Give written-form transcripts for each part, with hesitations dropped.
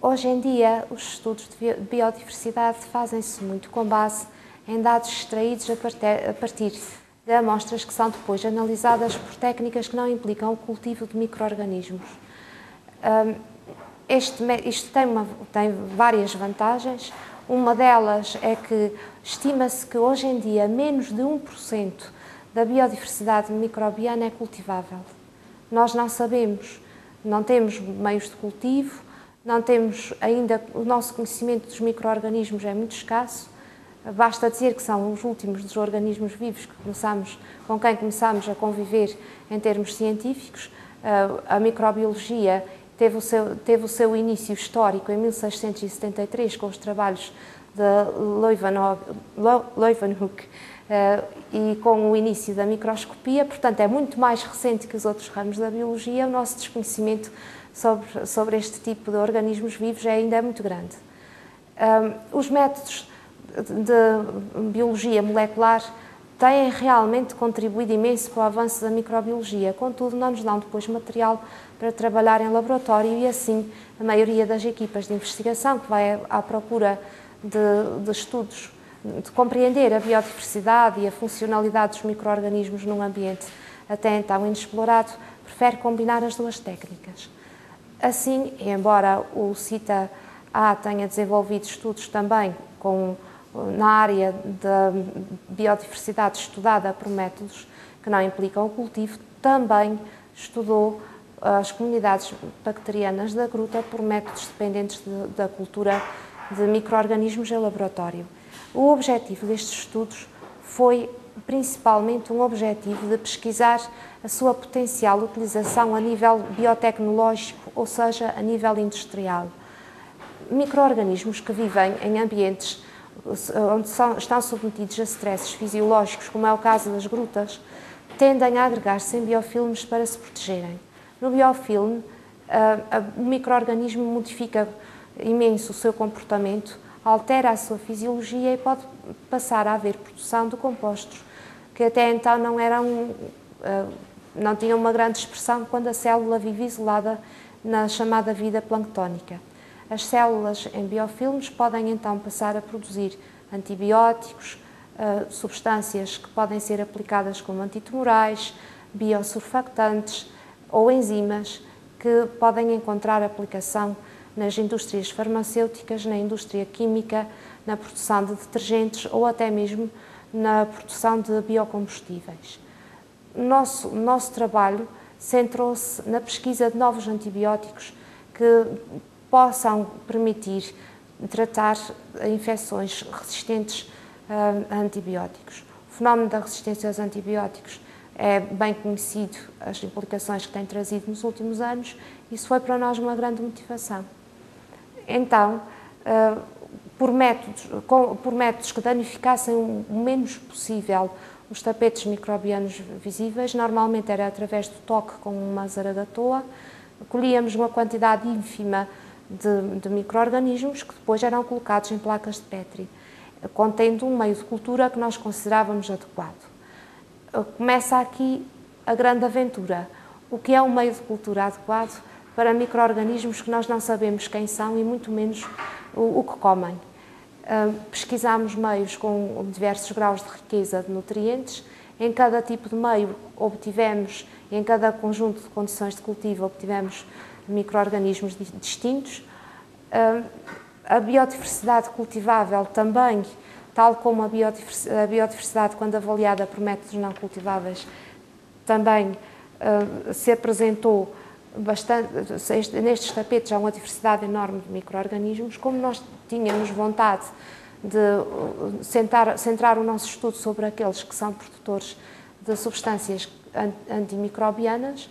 Hoje em dia, os estudos de biodiversidade fazem-se muito com base em dados extraídos a partir de amostras que são depois analisadas por técnicas que não implicam o cultivo de micro-organismos. Isto tem várias vantagens. Uma delas é que estima-se que hoje em dia menos de 1% da biodiversidade microbiana é cultivável. Nós não sabemos, não temos meios de cultivo, não temos ainda, o nosso conhecimento dos micro-organismos é muito escasso. Basta dizer que são os últimos dos organismos vivos com quem começamos a conviver em termos científicos. A microbiologia teve o seu início histórico em 1673 com os trabalhos de Leeuwenhoek e com o início da microscopia, portanto é muito mais recente que os outros ramos da biologia. O nosso desconhecimento sobre este tipo de organismos vivos ainda é muito grande. Os métodos de biologia molecular têm realmente contribuído imenso para o avanço da microbiologia, contudo não nos dão depois material para trabalhar em laboratório e assim a maioria das equipas de investigação que vai à procura de estudos, de compreender a biodiversidade e a funcionalidade dos micro-organismos num ambiente até então inexplorado, prefere combinar as duas técnicas. Assim, embora o CITA-A tenha desenvolvido estudos também na área da biodiversidade estudada por métodos que não implicam o cultivo, também estudou as comunidades bacterianas da gruta por métodos dependentes da cultura de micro-organismos em laboratório. O objetivo destes estudos foi principalmente um objetivo de pesquisar a sua potencial utilização a nível biotecnológico, ou seja, a nível industrial. Micro-organismos que vivem em ambientes onde estão submetidos a stresses fisiológicos, como é o caso das grutas, tendem a agregar-se em biofilmes para se protegerem. No biofilme, o micro-organismo modifica imenso o seu comportamento, altera a sua fisiologia e pode passar a haver produção de compostos que até então não tinham uma grande expressão quando a célula vive isolada na chamada vida planctónica. As células em biofilmes podem então passar a produzir antibióticos, substâncias que podem ser aplicadas como antitumorais, biosurfactantes ou enzimas que podem encontrar aplicação nas indústrias farmacêuticas, na indústria química, na produção de detergentes ou até mesmo na produção de biocombustíveis. O nosso trabalho centrou-se na pesquisa de novos antibióticos que possam permitir tratar infecções resistentes a antibióticos. O fenómeno da resistência aos antibióticos é bem conhecido, as implicações que tem trazido nos últimos anos, isso foi para nós uma grande motivação. Então, por métodos que danificassem o menos possível os tapetes microbianos visíveis, normalmente era através do toque com uma zaragatoa, colhíamos uma quantidade ínfima de micro-organismos que depois eram colocados em placas de Petri, contendo um meio de cultura que nós considerávamos adequado. Começa aqui a grande aventura. O que é um meio de cultura adequado para micro-organismos que nós não sabemos quem são e muito menos o que comem? Pesquisámos meios com diversos graus de riqueza de nutrientes. Em cada tipo de meio obtivemos, em cada conjunto de condições de cultivo obtivemos micro-organismos distintos. A biodiversidade cultivável também, tal como a biodiversidade quando avaliada por métodos não cultiváveis, também se apresentou bastante. Nestes tapetes há uma diversidade enorme de micro-organismos. Como nós tínhamos vontade de centrar o nosso estudo sobre aqueles que são produtores de substâncias antimicrobianas,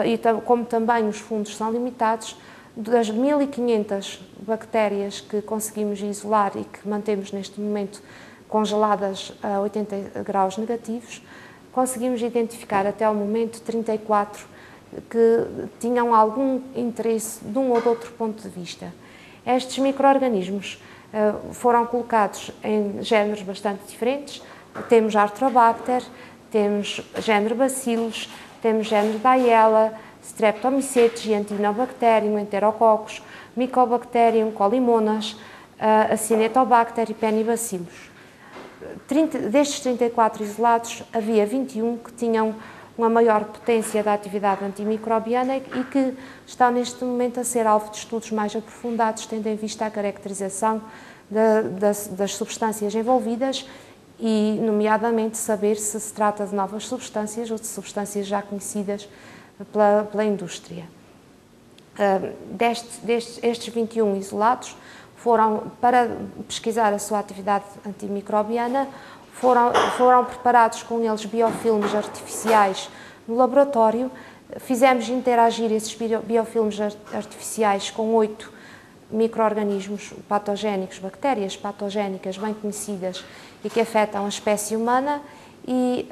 e como também os fundos são limitados, das 1500 bactérias que conseguimos isolar e que mantemos neste momento congeladas a 80 graus negativos, conseguimos identificar até ao momento 34 que tinham algum interesse de um ou de outro ponto de vista. Estes micro-organismos foram colocados em géneros bastante diferentes. Temos Arthrobacter, temos género Bacillus, temos género Diella, Streptomycetes, Giantinobacterium, Enterococcus. Mycobacterium, Colimonas, Acinetobacter e Penibacillus. Destes 34 isolados, havia 21 que tinham uma maior potência da atividade antimicrobiana e que estão neste momento a ser alvo de estudos mais aprofundados, tendo em vista a caracterização das substâncias envolvidas e, nomeadamente, saber se se trata de novas substâncias ou de substâncias já conhecidas pela indústria. Estes 21 isolados foram, para pesquisar a sua atividade antimicrobiana, foram preparados com eles biofilmes artificiais no laboratório. Fizemos interagir esses biofilmes artificiais com 8 micro-organismos patogénicos, bactérias patogénicas bem conhecidas e que afetam a espécie humana, e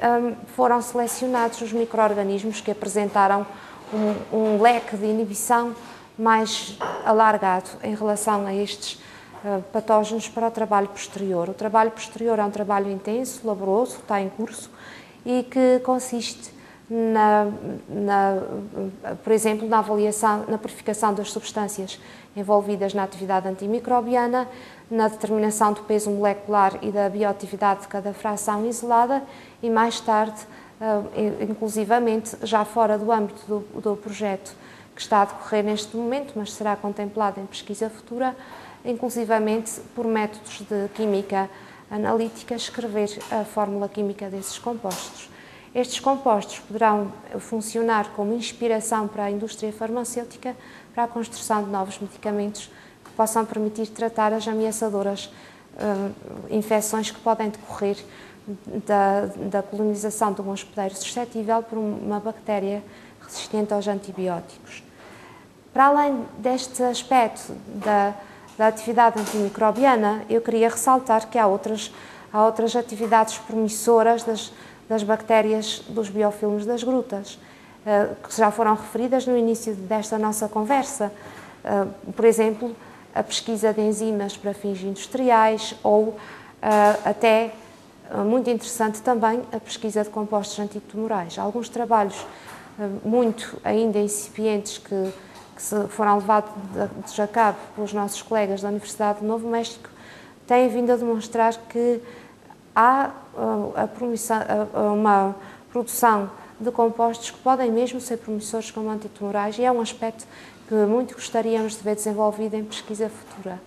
foram selecionados os micro-organismos que apresentaram um leque de inibição mais alargado em relação a estes patógenos para o trabalho posterior. O trabalho posterior é um trabalho intenso, laboroso, está em curso e que consiste, por exemplo, na avaliação, na purificação das substâncias envolvidas na atividade antimicrobiana, na determinação do peso molecular e da bioatividade de cada fração isolada e, mais tarde, inclusivamente, já fora do âmbito do projeto que está a decorrer neste momento, mas será contemplado em pesquisa futura, inclusivamente por métodos de química analítica, escrever a fórmula química desses compostos. Estes compostos poderão funcionar como inspiração para a indústria farmacêutica para a construção de novos medicamentos que possam permitir tratar as ameaçadoras infecções que podem decorrer da colonização de um hospedeiro suscetível por uma bactéria resistente aos antibióticos. Para além deste aspecto da atividade antimicrobiana, eu queria ressaltar que há outras atividades promissoras das bactérias dos biofilmes das grutas, que já foram referidas no início desta nossa conversa. Por exemplo, a pesquisa de enzimas para fins industriais ou até, muito interessante também, a pesquisa de compostos antitumorais. Alguns trabalhos muito ainda incipientes que foram levados a cabo pelos nossos colegas da Universidade do Novo México têm vindo a demonstrar que há uma produção de compostos que podem mesmo ser promissores como antitumorais, e é um aspecto que muito gostaríamos de ver desenvolvido em pesquisa futura.